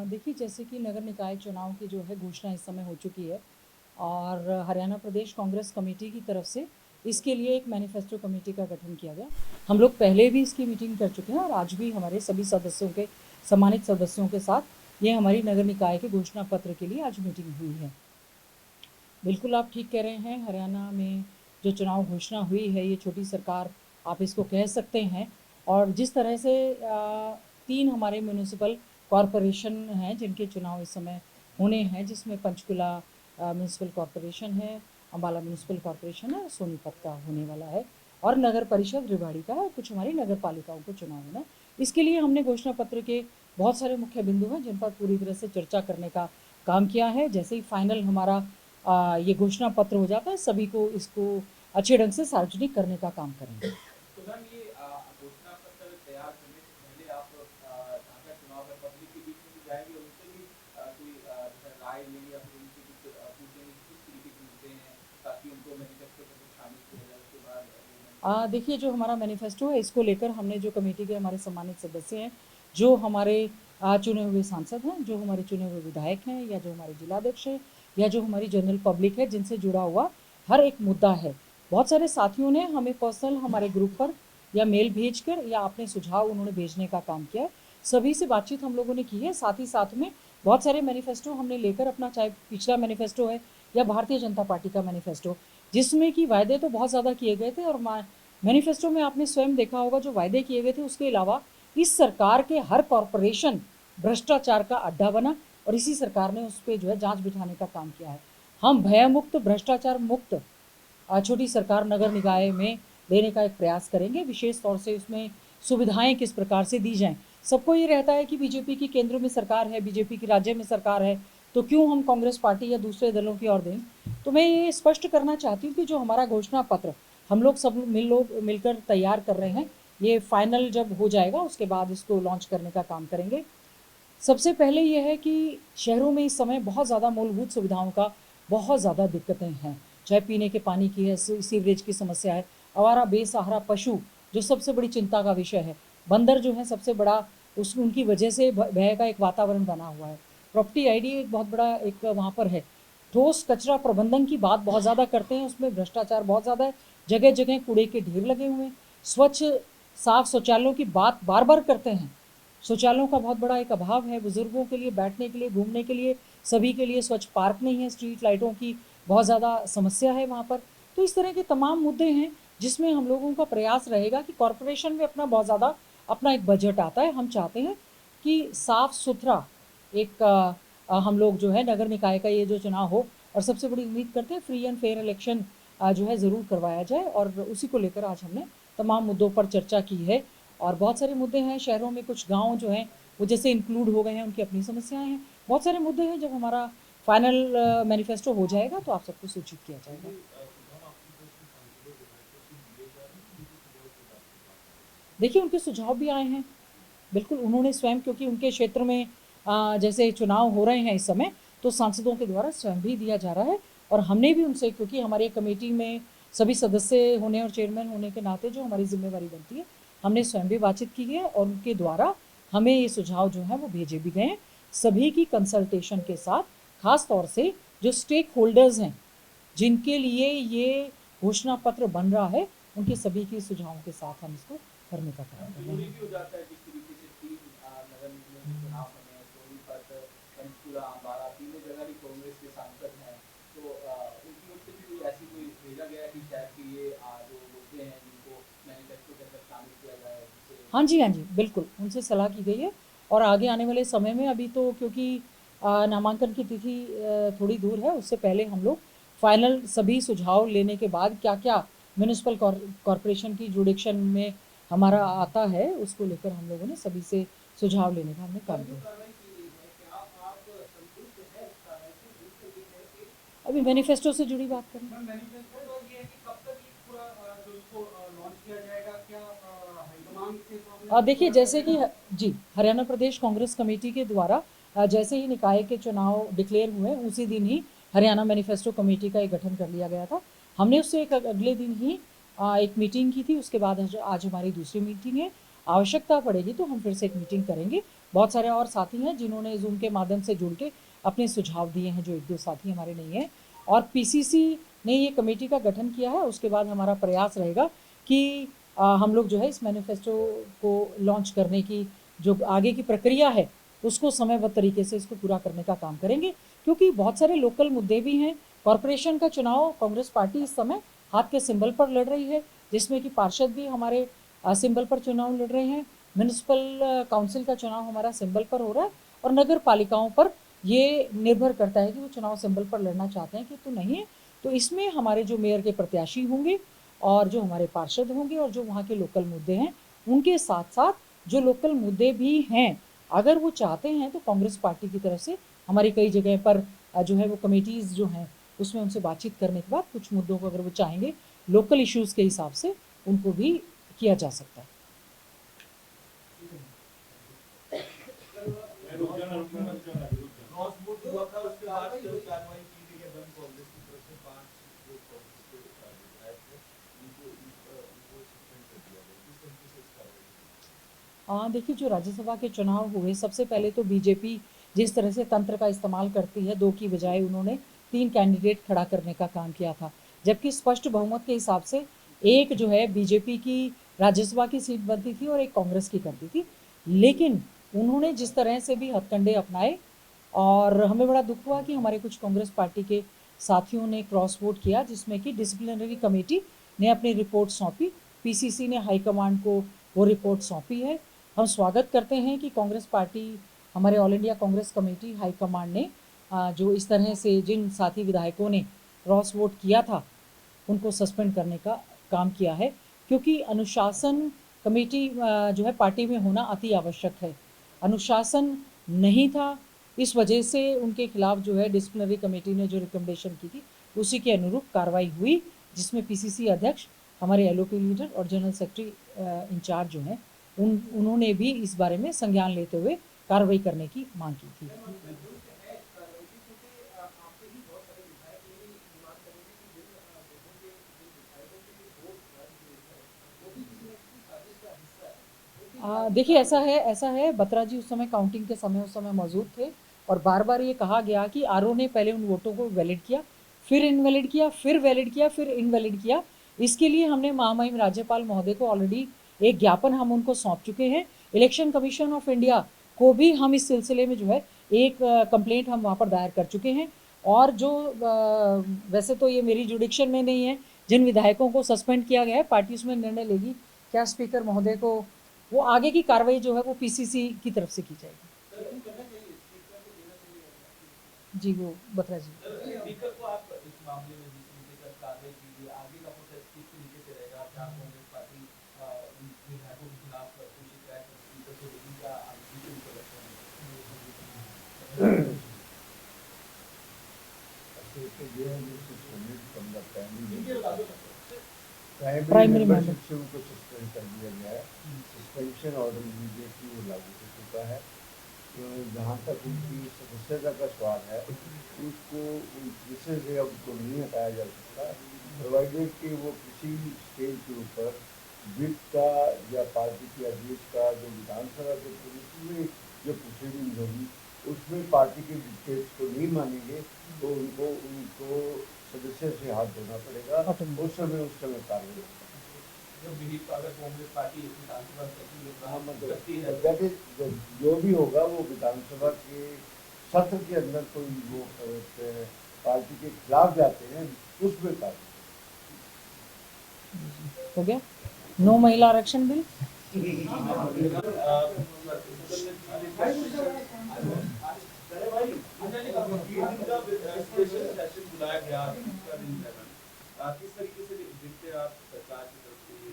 देखिए, जैसे कि नगर निकाय चुनाव की जो है घोषणा इस समय हो चुकी है और हरियाणा प्रदेश कांग्रेस कमेटी की तरफ से इसके लिए एक मैनिफेस्टो कमेटी का गठन किया गया। हम लोग पहले भी इसकी मीटिंग कर चुके हैं और आज भी हमारे सभी सदस्यों के सम्मानित सदस्यों के साथ ये हमारी नगर निकाय के घोषणा पत्र के लिए आज मीटिंग हुई है। बिल्कुल आप ठीक कह रहे हैं, हरियाणा में जो चुनाव घोषणा हुई है, ये छोटी सरकार आप इसको कह सकते हैं। और जिस तरह से 3 हमारे म्यूनिसिपल कॉरपोरेशन हैं जिनके चुनाव इस समय होने हैं, जिसमें पंचकुला म्यूनिसिपल कॉरपोरेशन है, अम्बाला म्यूनिसिपल कॉरपोरेशन है, सोनीपत का होने वाला है और नगर परिषद रेवाड़ी का है, कुछ हमारी नगर पालिकाओं को चुनाव होना है। इसके लिए हमने घोषणा पत्र के बहुत सारे मुख्य बिंदु हैं जिन पर पूरी तरह से चर्चा करने का काम किया है। जैसे ही फाइनल हमारा ये घोषणा पत्र हो जाता है, सभी को इसको अच्छे ढंग से सार्वजनिक करने का काम करेंगे। तो मैम ये घोषणा पत्र तैयार करने से पहले आप जहाँ का चुनाव है पब्लिक के बीच में भी जाएंगे और उनसे भी कोई जैसे राय लेंगे या फिर उनसे कुछ पूछेंगे कि किस तरीके के मुद्दे हैं ताकि उनको मैनिफेस्टो में शामिल किया जाए उसके बाद देखिए, जो हमारा मैनिफेस्टो है इसको लेकर हमने जो कमेटी के हमारे सम्मानित सदस्य हैं, जो हमारे चुने हुए सांसद हैं, जो हमारे चुने हुए विधायक हैं या जो हमारे जिलाध्यक्ष हैं या जो हमारी जनरल पब्लिक है जिनसे जुड़ा हुआ हर एक मुद्दा है। बहुत सारे साथियों ने हमें पर्सनल हमारे ग्रुप पर या मेल भेजकर या अपने सुझाव उन्होंने भेजने का काम किया है। सभी से बातचीत हम लोगों ने की है। साथ ही साथ में बहुत सारे मैनिफेस्टो हमने लेकर अपना, चाहे पिछला मैनिफेस्टो है या भारतीय जनता पार्टी का मैनिफेस्टो, जिसमें कि वायदे तो बहुत ज़्यादा किए गए थे और मैनिफेस्टो में आपने स्वयं देखा होगा जो वायदे किए गए थे, उसके अलावा इस सरकार के हर कॉरपोरेशन भ्रष्टाचार का अड्डा बना और इसी सरकार ने उस पर जो है जांच बिठाने का काम किया है। हम भयमुक्त, भ्रष्टाचार मुक्त छोटी सरकार नगर निकाय में देने का एक प्रयास करेंगे। विशेष तौर से उसमें सुविधाएं किस प्रकार से दी जाएं। सबको ये रहता है कि बीजेपी की केंद्र में सरकार है, बीजेपी की राज्य में सरकार है, तो क्यों हम कांग्रेस पार्टी या दूसरे दलों की ओर दें। तो मैं ये स्पष्ट करना चाहती हूँ कि जो हमारा घोषणा पत्र हम लोग सब मिलकर तैयार कर रहे हैं, ये फाइनल जब हो जाएगा उसके बाद इसको लॉन्च करने का काम करेंगे। सबसे पहले ये है कि शहरों में इस समय बहुत ज़्यादा मूलभूत सुविधाओं का बहुत ज़्यादा दिक्कतें हैं, चाहे पीने के पानी की है, सीवरेज की समस्या है, आवारा बेसहारा पशु जो सबसे बड़ी चिंता का विषय है, बंदर जो है सबसे बड़ा, उस उनकी वजह से भय का एक वातावरण बना हुआ है। प्रॉपर्टी आईडी एक बहुत बड़ा एक वहाँ पर है। ठोस कचरा प्रबंधन की बात बहुत ज़्यादा करते हैं, उसमें भ्रष्टाचार बहुत ज़्यादा है, जगह जगह कूड़े के ढेर लगे हुए हैं। स्वच्छ साफ शौचालयों की बात बार बार करते हैं, शौचालयों का बहुत बड़ा एक अभाव है, बुजुर्गों के लिए बैठने के लिए, घूमने के लिए, सभी के लिए स्वच्छ पार्क नहीं है, स्ट्रीट लाइटों की बहुत ज़्यादा समस्या है वहाँ पर। तो इस तरह के तमाम मुद्दे हैं जिसमें हम लोगों का प्रयास रहेगा कि कॉरपोरेशन में अपना बहुत ज़्यादा अपना एक बजट आता है। हम चाहते हैं कि साफ सुथरा एक हम लोग जो है नगर निकाय का ये जो चुनाव हो, और सबसे बड़ी उम्मीद करते हैं फ्री एंड फेयर इलेक्शन जो है ज़रूर करवाया जाए, और उसी को लेकर आज हमने तमाम मुद्दों पर चर्चा की है। और बहुत सारे मुद्दे हैं शहरों में, कुछ गांव जो हैं वो जैसे इंक्लूड हो गए हैं, उनकी अपनी समस्याएं हैं, बहुत सारे मुद्दे हैं। जब हमारा फाइनल मैनिफेस्टो हो जाएगा तो आप सबको सूचित किया जाएगा। देखिए, उनके सुझाव भी आए हैं, बिल्कुल उन्होंने स्वयं, क्योंकि उनके क्षेत्र में जैसे चुनाव हो रहे हैं इस समय, तो सांसदों के द्वारा स्वयं भी दिया जा रहा है। और हमने भी उनसे, क्योंकि हमारी कमेटी में सभी सदस्य होने और चेयरमैन होने के नाते जो हमारी जिम्मेवारी बनती है, हमने स्वयं भी बातचीत की है और उनके द्वारा हमें ये सुझाव जो है वो भेजे भी गए हैं, सभी की कंसल्टेशन के साथ। खास तौर से जो स्टेक होल्डर्स हैं जिनके लिए ये घोषणा पत्र बन रहा है, उनके सभी के सुझावों के साथ हम इसको करने का काम कर रहे भी हैं। हो जाता है जिस तरीके से तीन नगर निगमों के चुनाव होने हैं, सोनीपत, पंचकुला, अम्बाला, तीनों जगह ही कांग्रेस के सांसद हैं, तो उनकी ओर से भी कोई ऐसी कोई भेजा गया कि शायद कि ये जो मुद्दे हैं जिनको मैनिफेस्टो के अंदर शामिल किया जाए जिससे हाँ जी, हाँ जी, बिल्कुल, उनसे सलाह की गई है। और आगे आने वाले समय में, अभी तो क्योंकि नामांकन की तिथि थोड़ी दूर है, उससे पहले हम लोग फाइनल सभी सुझाव लेने के बाद क्या-क्या म्युनिसिपल कॉर्पोरेशन की जुरिडिक्शन में हमारा आता है, उसको लेकर हम लोगों ने सभी से सुझाव लेने का हमने काम किया। अभी मैनिफेस्टो से जुड़ी बात करें। देखिए, जैसे कि जी, हरियाणा प्रदेश कांग्रेस कमेटी के द्वारा जैसे ही निकाय के चुनाव डिक्लेयर हुए उसी दिन ही हरियाणा मैनिफेस्टो कमेटी का एक गठन कर लिया गया था। हमने उससे एक अगले दिन ही एक मीटिंग की थी। उसके बाद आज हमारी दूसरी मीटिंग है। आवश्यकता पड़ेगी तो हम फिर से एक मीटिंग करेंगे। बहुत सारे और साथी हैं जिन्होंने जूम के माध्यम से जुड़ के अपने सुझाव दिए हैं, जो 1-2 साथी हमारे नहीं हैं। और पीसीसी ने ये कमेटी का गठन किया है। उसके बाद हमारा प्रयास रहेगा कि हम लोग जो है इस मैनिफेस्टो को लॉन्च करने की जो आगे की प्रक्रिया है उसको समयबद्ध तरीके से इसको पूरा करने का काम करेंगे, क्योंकि बहुत सारे लोकल मुद्दे भी हैं। कॉरपोरेशन का चुनाव कांग्रेस पार्टी इस समय हाथ के सिंबल पर लड़ रही है, जिसमें कि पार्षद भी हमारे सिंबल पर चुनाव लड़ रहे हैं। म्यूनिसिपल काउंसिल का चुनाव हमारा सिंबल पर हो रहा है, और नगर पालिकाओं पर ये निर्भर करता है कि वो चुनाव सिंबल पर लड़ना चाहते हैं कि तो नहीं है। तो इसमें हमारे जो मेयर के प्रत्याशी होंगे और जो हमारे पार्षद होंगे और जो वहाँ के लोकल मुद्दे हैं, उनके साथ साथ जो लोकल मुद्दे भी हैं, अगर वो चाहते हैं तो कांग्रेस पार्टी की तरफ से हमारी कई जगह पर जो है वो कमेटीज़ जो हैं उसमें उनसे बातचीत करने के बाद कुछ मुद्दों को अगर वो चाहेंगे लोकल इश्यूज़ के हिसाब से उनको भी किया जा सकता है। क्रॉस वोट हुआ था, उसके बाद जो कार्रवाई की गई है वन कांग्रेस की तरफ से 5 जो कांग्रेस के विधायक थे उनको सस्पेंड कर दिया गया। किस तरीके से इस कार्रवाई? देखिए, जो राज्यसभा के चुनाव हुए, सबसे पहले तो बीजेपी जिस तरह से तंत्र का इस्तेमाल करती है, 2 की बजाय उन्होंने 3 कैंडिडेट खड़ा करने का काम किया था, जबकि स्पष्ट बहुमत के हिसाब से एक जो है बीजेपी की राज्यसभा की सीट बनती थी और एक कांग्रेस की करती थी। लेकिन उन्होंने जिस तरह से भी हथकंडे अपनाए, और हमें बड़ा दुख हुआ कि हमारे कुछ कांग्रेस पार्टी के साथियों ने क्रॉस वोट किया, जिसमें कि डिसिप्लिनरी कमेटी ने अपनी रिपोर्ट सौंपी, पीसीसी ने हाईकमांड को वो रिपोर्ट सौंपी है। हम स्वागत करते हैं कि कांग्रेस पार्टी, हमारे all India Congress committee high command ने जो इस तरह से जिन साथी विधायकों ने क्रॉस वोट किया था उनको सस्पेंड करने का काम किया है, क्योंकि अनुशासन कमेटी जो है पार्टी में होना अति आवश्यक है। अनुशासन नहीं था, इस वजह से उनके खिलाफ जो है डिसिप्लिनरी कमेटी ने जो रिकमेंडेशन की थी उसी के अनुरूप कार्रवाई हुई, जिसमें पीसीसी अध्यक्ष, हमारे एलओपी लीडर और जनरल सेक्रेटरी इंचार्ज जो हैं उन्होंने भी इस बारे में संज्ञान लेते हुए कार्रवाई करने की मांग की थी। देखिए, ऐसा है बत्रा जी उस समय काउंटिंग के समय उस समय मौजूद थे, और बार बार ये कहा गया कि आरओ ने पहले उन वोटों को वैलिड किया, फिर इनवैलिड किया, फिर वैलिड किया, फिर इनवैलिड किया। इसके लिए हमने महामहिम राज्यपाल महोदय को ऑलरेडी एक ज्ञापन हम उनको सौंप चुके हैं। इलेक्शन कमीशन ऑफ इंडिया को भी हम इस सिलसिले में जो है एक कंप्लेंट हम वहाँ पर दायर कर चुके हैं। और जो वैसे तो ये मेरी जुडिक्शन में नहीं है, जिन विधायकों को सस्पेंड किया गया है पार्टी उसमें निर्णय लेगी क्या स्पीकर महोदय को, वो आगे की कार्रवाई जो है वो पीसीसी की तरफ से की जाएगी। जी, वो बत्रा जी। स्पीकर को आप इस मामले में लेकर कार्रवाई कीजिए, आगे का प्रोसेस किस तरीके से रहेगा? क्या कांग्रेस पार्टी विधायकों के खिलाफ कोई शिकायत स्पीकर से होगी, क्या आप स्पीकर को रखते हैं? प्राइमरी मेंबरशिप से उनको सस्पेंड कर दिया गया है। सस्पेंशन ऑर्डर इमीडिएटली वो लागू हो चुका है। तो जहाँ तक उनकी सदस्यता का सवाल है, उसको विषय से अब उनको नहीं हटाया जा सकता, प्रोवाइडेड कि वो किसी स्टेज के ऊपर विप का या पार्टी के अध्यक्ष का जो विधानसभा के में जो प्रोसीडिंग होगी उसमें पार्टी के डिक्टेट्स को नहीं मानेंगे तो उनको सदस्य से हाथ धोना पड़ेगा। उस समय कार्य अगर कांग्रेस पार्टी जो भी होगा वो विधानसभा के सत्र के अंदर कोई वो पार्टी के खिलाफ जाते हैं उसमें कार्य हो गया। नो महिला आरक्षण बिल स्पेशल सेशन बुलाया गया, किस तरीके से देखते हैं आप सरकार की तरफ से ये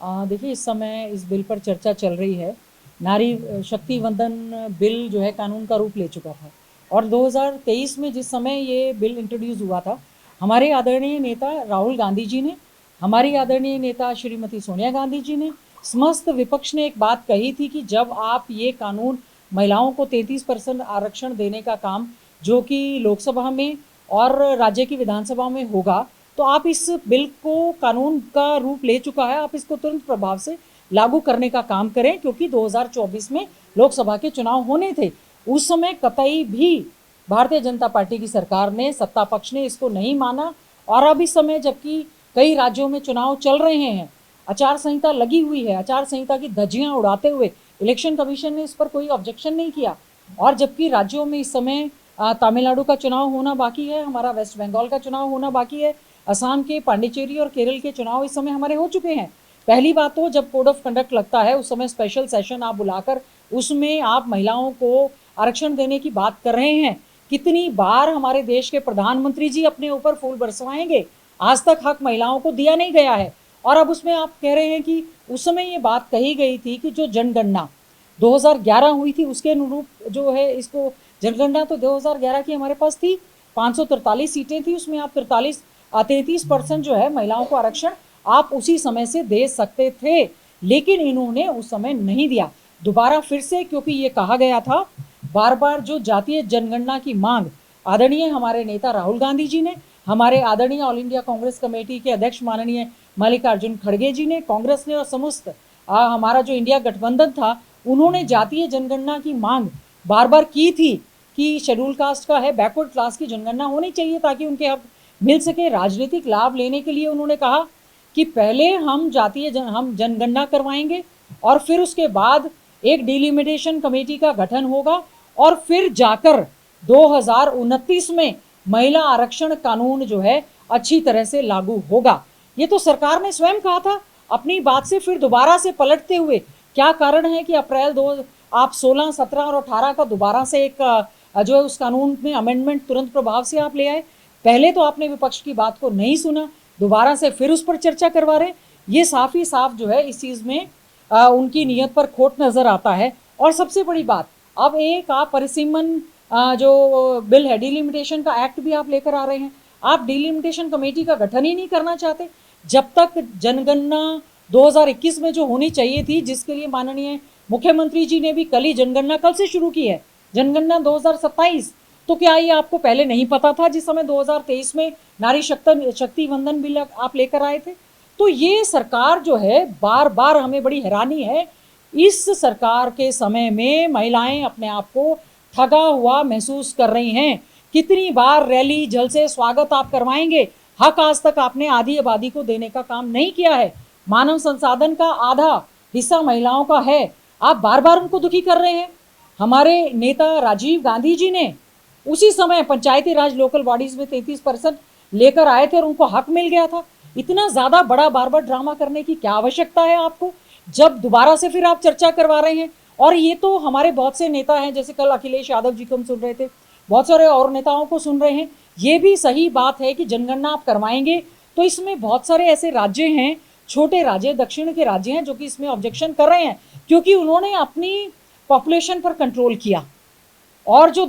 बिल? देखिए, इस समय इस बिल पर चर्चा चल रही है। नारी शक्ति वंदन बिल जो है कानून का रूप ले चुका था, और 2023 में जिस समय ये बिल इंट्रोड्यूस हुआ था, हमारे आदरणीय नेता राहुल गांधी जी ने, हमारी आदरणीय नेता श्रीमती सोनिया गांधी जी ने, समस्त विपक्ष ने एक बात कही थी कि जब आप ये कानून महिलाओं को 33% आरक्षण देने का काम जो कि लोकसभा में और राज्य की विधानसभा में होगा, तो आप इस बिल को कानून का रूप ले चुका है, आप इसको तुरंत प्रभाव से लागू करने का काम करें, क्योंकि 2024 में लोकसभा के चुनाव होने थे। उस समय कतई भी भारतीय जनता पार्टी की सरकार ने, सत्ता पक्ष ने इसको नहीं माना। और अब इस समय जबकि कई राज्यों में चुनाव चल रहे हैं, आचार संहिता लगी हुई है, आचार संहिता की धज्जियां उड़ाते हुए इलेक्शन कमीशन ने इस पर कोई ऑब्जेक्शन नहीं किया। और जबकि राज्यों में इस समय तमिलनाडु का चुनाव होना बाकी है, हमारा वेस्ट बंगाल का चुनाव होना बाकी है, असम के, पांडिचेरी और केरल के चुनाव इस समय हमारे हो चुके हैं। पहली बात तो जब कोड ऑफ कंडक्ट लगता है उस समय स्पेशल सेशन आप बुलाकर उसमें आप महिलाओं को आरक्षण देने की बात कर रहे हैं। कितनी बार हमारे देश के प्रधानमंत्री जी अपने ऊपर फूल बरसवाएंगे, आज तक हक महिलाओं को दिया नहीं गया है। और अब उसमें आप कह रहे हैं कि उस समय ये बात कही गई थी कि जो जनगणना 2011 हुई थी उसके अनुरूप जो है, इसको जनगणना तो 2011 की हमारे पास थी, 543 सीटें थी, उसमें आप 33% जो है महिलाओं को आरक्षण आप उसी समय से दे सकते थे, लेकिन इन्होंने उस समय नहीं दिया। दोबारा फिर से, क्योंकि ये कहा गया था बार बार, जो जातीय जनगणना की मांग आदरणीय हमारे नेता राहुल गांधी जी ने, हमारे आदरणीय ऑल इंडिया कांग्रेस कमेटी के अध्यक्ष माननीय मल्लिकार्जुन खड़गे जी ने, कांग्रेस ने और समस्त हमारा जो इंडिया गठबंधन था, उन्होंने जातीय जनगणना की मांग बार बार की थी कि शेड्यूल कास्ट का है, बैकवर्ड क्लास की जनगणना होनी चाहिए ताकि उनके हक मिल सके। राजनीतिक लाभ लेने के लिए उन्होंने कहा कि पहले हम हम जनगणना करवाएंगे और फिर उसके बाद एक डिलिमिटेशन कमेटी का गठन होगा और फिर जाकर 2029 में महिला आरक्षण कानून जो है अच्छी तरह से लागू होगा। ये तो सरकार ने स्वयं कहा था। अपनी बात से फिर दोबारा से पलटते हुए क्या कारण है कि अप्रैल 2 आप 16, 17 और 18 का दोबारा से एक जो है उस कानून में अमेंडमेंट तुरंत प्रभाव से आप ले आए। पहले तो आपने विपक्ष की बात को नहीं सुना, दोबारा से फिर उस पर चर्चा करवा रहे। ये साफ ही साफ जो है इस चीज़ में उनकी नीयत पर खोट नज़र आता है। और सबसे बड़ी बात, अब एक आप परिसीमन जो बिल है, डिलिमिटेशन का एक्ट भी आप लेकर आ रहे हैं। आप डिलिमिटेशन कमेटी का गठन ही नहीं करना चाहते। जब तक जनगणना 2021 में जो होनी चाहिए थी, जिसके लिए माननीय मुख्यमंत्री जी ने भी कल ही जनगणना कल से शुरू की है, जनगणना 2027, तो क्या ये आपको पहले नहीं पता था जिस समय 2023 में नारी शक्ति वंदन बिल आप लेकर आए थे? तो ये सरकार जो है, बार बार हमें बड़ी हैरानी है, इस सरकार के समय में महिलाएं अपने आप को ठगा हुआ महसूस कर रही हैं। कितनी बार रैली, जलसे, स्वागत आप करवाएंगे, हक आज तक आपने आधी आबादी को देने का काम नहीं किया है। मानव संसाधन का आधा हिस्सा महिलाओं का है, आप बार बार उनको दुखी कर रहे हैं। हमारे नेता राजीव गांधी जी ने उसी समय पंचायती राज लोकल बॉडीज में 33% लेकर आए थे और उनको हक मिल गया था। इतना ज़्यादा बड़ा बार बार ड्रामा करने की क्या आवश्यकता है आपको, जब दोबारा से फिर आप चर्चा करवा रहे हैं? और ये तो हमारे बहुत से नेता हैं, जैसे कल अखिलेश यादव जी को हम सुन रहे थे, बहुत सारे और नेताओं को सुन रहे हैं। ये भी सही बात है कि जनगणना आप करवाएंगे, तो इसमें बहुत सारे ऐसे राज्य हैं, छोटे राज्य, दक्षिण के राज्य हैं, जो कि इसमें ऑब्जेक्शन कर रहे हैं, क्योंकि उन्होंने अपनी पॉपुलेशन पर कंट्रोल किया। और जो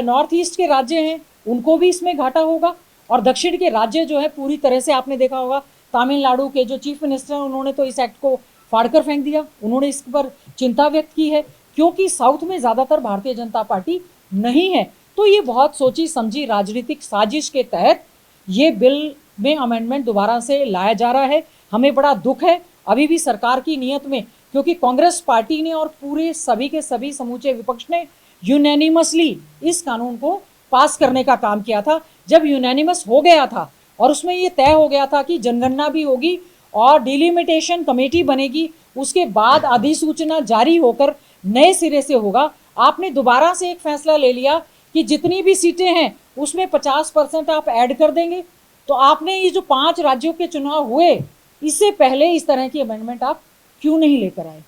नॉर्थ ईस्ट के राज्य हैं उनको भी इसमें घाटा होगा। और दक्षिण के राज्य जो है, पूरी तरह से आपने देखा होगा, तमिलनाडु के जो चीफ मिनिस्टर हैं उन्होंने तो इस एक्ट को फाड़कर फेंक दिया। उन्होंने इस पर चिंता व्यक्त की है, क्योंकि साउथ में ज़्यादातर भारतीय जनता पार्टी नहीं है। तो ये बहुत सोची समझी राजनीतिक साजिश के तहत ये बिल में अमेंडमेंट दोबारा से लाया जा रहा है। हमें बड़ा दुख है अभी भी सरकार की नीयत में, क्योंकि कांग्रेस पार्टी ने और पूरे सभी के सभी समूचे विपक्ष ने यूनैनिमसली इस कानून को पास करने का काम किया था। जब यूनैनिमस हो गया था और उसमें ये तय हो गया था कि जनगणना भी होगी और डिलिमिटेशन कमेटी बनेगी, उसके बाद अधिसूचना जारी होकर नए सिरे से होगा, आपने दोबारा से एक फैसला ले लिया कि जितनी भी सीटें हैं उसमें 50% आप ऐड कर देंगे। तो आपने ये जो 5 राज्यों के चुनाव हुए, इससे पहले इस तरह की अमेंडमेंट आप क्यों नहीं लेकर आए?